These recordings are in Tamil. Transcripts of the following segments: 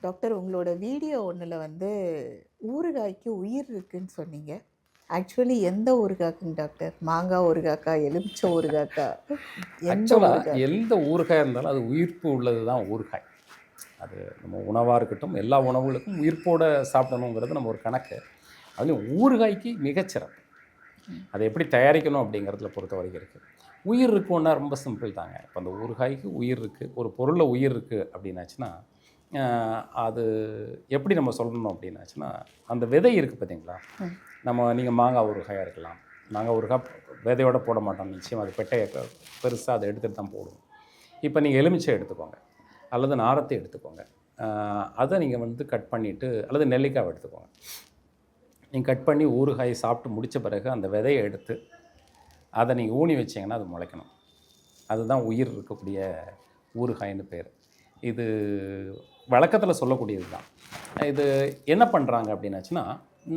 டாக்டர் உங்களோட வீடியோ ஒண்ணுல வந்து ஊறுகாய்க்கு உயிர் இருக்குன்னு சொன்னீங்க. ஆக்சுவலி எந்த ஊறுகாய்க்குங்க டாக்டர்? மாங்காய் ஊறுகாய்க்கா? எலுமிச்சை ஊறுகாய்க்கா? எந்த ஆக்சுவலா ஊறுகாய்? எந்த ஊறுகாயா இருந்தாலும் அது உயிர்ப்பு உள்ளது தான் ஊறுகாய். அது நம்ம உணவா இருக்கட்டும், எல்லா உணவுகளுக்கும் உயிர்ப்போட சாப்பிடணுங்கிறது நம்ம ஒரு கணக்கு. அதுலயும் ஊறுகாய்க்கு மிகச்சிறப்பு. ம். அதை எப்படி தயாரிக்கணும் அப்படிங்கிறதுல பொறுத்தவரைக்கும் இருக்கு. உயிர் இருக்குன்னா ரொம்ப சிம்பிள் தாங்க. இப்போ அந்த ஊறுகாய்க்கு உயிர் இருக்கு. ஒரு பொருள்ல உயிர் இருக்கு அப்படின்னாச்சுன்னா, அ அது எப்படி நம்ம சொல்லணும் அப்படின்னாச்சுன்னா, அந்த விதை இருக்கு பார்த்தீங்களா? ம். நீங்க மாங்காய் ஊறுகாயா இருக்கலாம். மாங்காய் ஊறுகாய் விதையோட போட மாட்டோம் நிச்சயமா. அது பெட்டைய பெருசா அதை எடுத்துட்டு தான் போடுவோம். இப்போ நீங்க எலுமிச்சை எடுத்துக்கோங்க, அல்லது நாரத்தை எடுத்துக்கோங்க. அத நீங்க வந்து கட் பண்ணிட்டு அல்லது நெல்லிக்காவ எடுத்துக்கோங்க. நீங்க கட் பண்ணி ஊறுகாய் சாப்பிட்டு முடிச்ச பிறகு அந்த விதைய எடுத்து, அத நீங்க ஊனி வச்சீங்கன்னா அது முளைக்கணும். அதுதான் உயிர் இருக்கக்கூடிய ஊறுகாய்ன்னு பேர். இது வழக்கத்தில சொல்லக்கூடியது தான். இது என்ன பண்ணுறாங்க அப்படின்னாச்சுன்னா,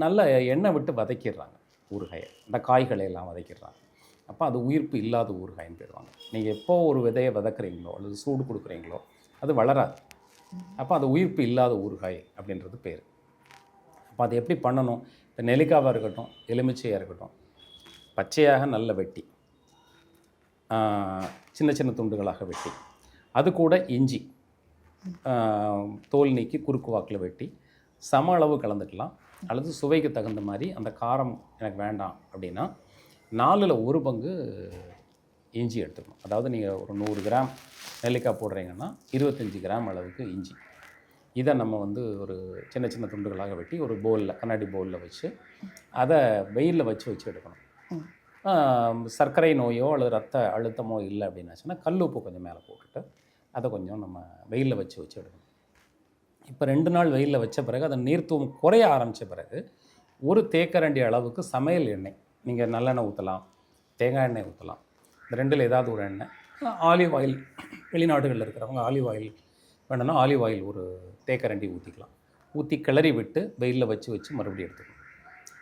நல்ல எண்ணெய் விட்டு வதக்கிடுறாங்க ஊறுகாய. இந்த காய்களை எல்லாம் வதக்கிடுறாங்க. அப்போ அது உயிர்ப்பு இல்லாத ஊறுகாய்ன்னு போயிடுவாங்க. நீங்கள் எப்போ ஒரு விதையை வதக்குறீங்களோ அல்லது சூடு கொடுக்குறீங்களோ அது வளராது. அப்போ அது உயிர்ப்பு இல்லாத ஊறுகாய் அப்படின்றது பேர். அப்போ அது எப்படி பண்ணணும்? இப்போ நெல்லிக்காவாக இருக்கட்டும், எலுமிச்சையாக இருக்கட்டும், பச்சையாக நல்ல வெட்டி, சின்ன சின்ன துண்டுகளாக வெட்டி, அது கூட இஞ்சி தோல் நீக்கி குறுக்கு வாக்கில் வெட்டி சம அளவு கலந்துக்கலாம். அல்லது சுவைக்கு தகுந்த மாதிரி அந்த காரம் எனக்கு வேண்டாம் அப்படின்னா 4ல் 1 பங்கு இஞ்சி எடுத்துக்கணும். அதாவது நீங்கள் ஒரு 100 கிராம் நெல்லிக்காய் போடுறீங்கன்னா 25 கிராம் அளவுக்கு இஞ்சி. இதை நம்ம வந்து ஒரு சின்ன சின்ன துண்டுகளாக வெட்டி ஒரு பவுலில், கண்ணாடி பவுலில் வச்சு அதை வெயிலில் வச்சு எடுக்கணும். சர்க்கரை நோயோ அல்லது ரத்த அழுத்தமோ இல்லை அப்படின்னாச்சுன்னா கல் உப்பு கொஞ்சம் மேலே போட்டுட்டு அதை கொஞ்சம் நம்ம வெயிலில் வச்சு எடுக்கணும். இப்போ 2 நாள் வெயிலில் வச்ச பிறகு அதை நீர்த்துவம் குறைய ஆரம்பித்த பிறகு ஒரு தேக்கரண்டி அளவுக்கு சமையல் எண்ணெய், நீங்கள் நல்லெண்ணெய் ஊற்றலாம், தேங்காய் எண்ணெய் ஊற்றலாம், இந்த 2ல் ஏதாவது ஒரு எண்ணெய், ஆலிவ் ஆயில், வெளிநாடுகளில் இருக்கிறவங்க ஆலிவ் ஆயில் வேணும்னா ஆலிவ் ஆயில் ஒரு தேக்கரண்டி ஊற்றிக்கலாம். ஊற்றி கிளறி விட்டு வெயிலில் வச்சு மறுபடியும் எடுத்துக்கணும்.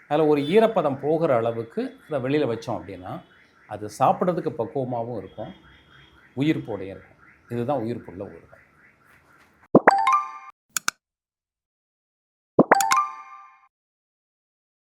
அதில் ஒரு ஈரப்பதம் போகிற அளவுக்கு அதை வெளியில் வச்சோம் அப்படின்னா அது சாப்பிட்றதுக்கு பக்குவமாகவும் இருக்கும், உயிர்ப்போடையும் இருக்கும். இதுதான் உயிர்ப்புள்ள ஊறுகாய்.